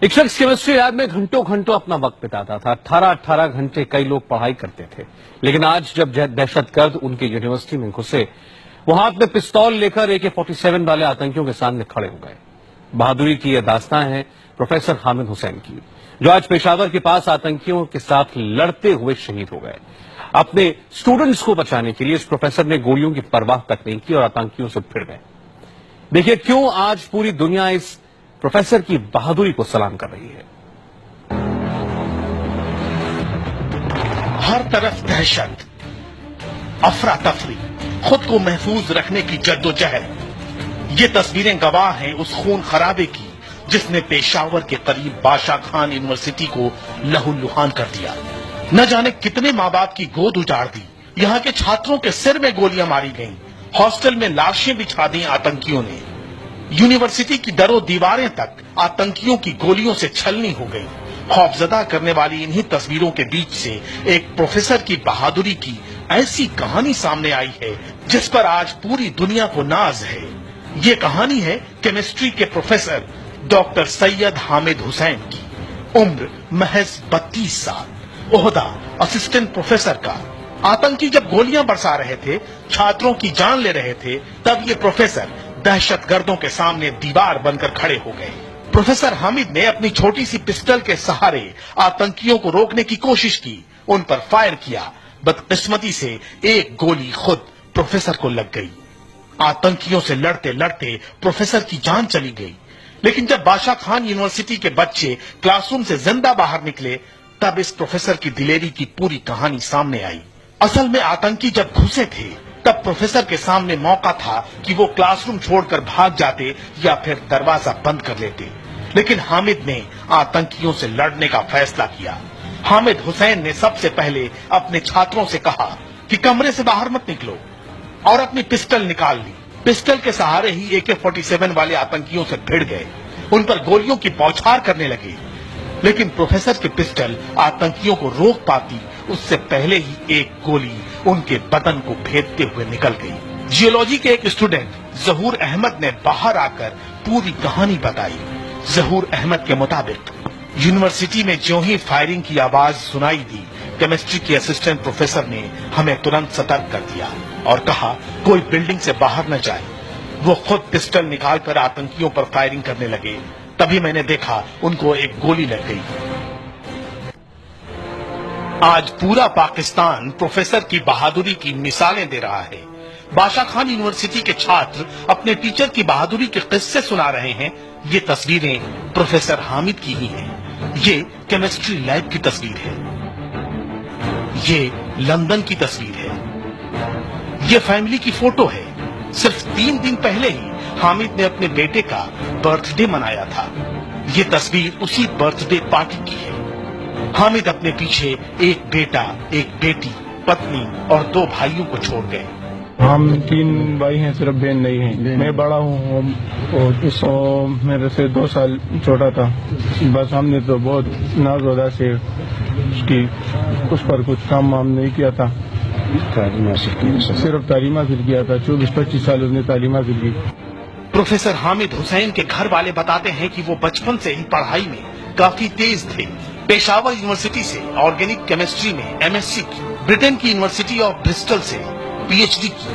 एक शख्स chemistry lab में घंटों घंटों अपना वक्त बिताता था। 18-18 घंटे कई लोग पढ़ाई करते थे, लेकिन आज जब दहशतगर्द उनकी यूनिवर्सिटी में घुसे, वो हाथ में पिस्तौल लेकर AK-47 वाले आतंकियों के सामने खड़े हो गए। बहादुरी की यह दास्तां है प्रोफेसर हामिद हुसैन की, जो आज पेशावर के पास आतंकियों के साथ लड़ते हुए शहीद हो गए। अपने स्टूडेंट्स को बचाने के लिए इस प्रोफेसर ने गोलियों की परवाह तक नहीं की और आतंकियों से भिड़ गए। देखिए क्यों आज पूरी दुनिया इस प्रोफेसर की बहादुरी को सलाम कर रही है। हर तरफ दहशत, अफरा तफरी, खुद को महफूज रखने की जद्दोजहद। ये तस्वीरें गवाह हैं उस खून खराबे की जिसने पेशावर के करीब बादशाह खान यूनिवर्सिटी को लहूलुहान कर दिया। न जाने कितने माँ बाप की गोद उजाड़ दी, यहाँ के छात्रों के सिर में गोलियां मारी गईं, हॉस्टल में लाशें बिछा दी आतंकियों ने। यूनिवर्सिटी की दरों दीवारें तक आतंकियों की गोलियों से छलनी हो गई। खौफजदा करने वाली इन्हीं तस्वीरों के बीच से एक प्रोफेसर की बहादुरी की ऐसी कहानी सामने आई है जिस पर आज पूरी दुनिया को नाज है। ये कहानी है केमिस्ट्री के प्रोफेसर डॉक्टर सैयद हामिद हुसैन की। उम्र महज 32 साल, ओहदा असिस्टेंट प्रोफेसर का। आतंकी जब गोलियां बरसा रहे थे, छात्रों की जान ले रहे थे, तब ये प्रोफेसर दहशतगर्दों के सामने दीवार बनकर खड़े हो गए। प्रोफेसर हामिद ने अपनी छोटी सी पिस्टल के सहारे आतंकियों को रोकने की कोशिश की, उन पर फायर किया। बदकिस्मती से एक गोली खुद प्रोफेसर को लग गई। आतंकियों से लड़ते लड़ते प्रोफेसर की जान चली गई। लेकिन जब बादशाह खान यूनिवर्सिटी के बच्चे क्लासरूम से जिंदा बाहर निकले, तब इस प्रोफेसर की दिलेरी की पूरी कहानी सामने आई। असल में आतंकी जब घुसे थे, तब प्रोफेसर के सामने मौका था कि वो क्लासरूम छोड़कर भाग जाते या फिर दरवाजा बंद कर लेते। लेकिन हामिद ने आतंकियों से लड़ने का फैसला किया। हामिद हुसैन ने सबसे पहले अपने छात्रों से कहा कि कमरे से बाहर मत निकलो, और अपनी पिस्टल निकाल ली। पिस्टल के सहारे ही AK-47 वाले आतंकियों से भिड़ गए, उन पर गोलियों की बौछार करने लगे। लेकिन प्रोफेसर की पिस्टल आतंकियों को रोक पाती उससे पहले ही एक गोली उनके बदन को भेदते हुए निकल गई। जियोलॉजी के एक स्टूडेंट जहूर अहमद ने बाहर आकर पूरी कहानी बताई। जहूर अहमद के मुताबिक यूनिवर्सिटी में ज्यों ही फायरिंग की आवाज सुनाई दी, केमिस्ट्री के असिस्टेंट प्रोफेसर ने हमें तुरंत सतर्क कर दिया और कहा कोई बिल्डिंग से बाहर न जाए। वो खुद पिस्टल निकालकर आतंकियों पर फायरिंग करने लगे। तभी मैंने देखा उनको एक गोली लग गई। आज पूरा पाकिस्तान प्रोफेसर की बहादुरी की मिसालें दे रहा है। बादशाह खान यूनिवर्सिटी के छात्र अपने टीचर की बहादुरी के किस्से सुना रहे हैं। ये तस्वीरें प्रोफेसर हामिद की ही हैं। ये केमिस्ट्री लैब की तस्वीर है, ये लंदन की तस्वीर है, ये फैमिली की फोटो है। सिर्फ 3 दिन पहले ही हामिद ने अपने बेटे का बर्थडे मनाया था। ये तस्वीर उसी बर्थडे पार्टी की है। हामिद अपने पीछे एक बेटा, एक बेटी, पत्नी और 2 भाइयों को छोड़ गए। हम 3 भाई हैं, सिर्फ बहन नहीं है। मैं बड़ा हूँ और मेरे से 2 साल छोटा था। बस हमने तो बहुत नाज़ से उसकी उस पर कुछ काम वाम नहीं किया था, सिर्फ तालीम हासिल किया था। 24-25 साल उसने तालीम हासिल की। प्रोफेसर हामिद हुसैन के घर वाले बताते हैं कि वो बचपन से ही पढ़ाई में काफी तेज थे। पेशावर यूनिवर्सिटी से ऑर्गेनिक केमिस्ट्री में MSc की, ब्रिटेन की यूनिवर्सिटी ऑफ ब्रिस्टल से PhD की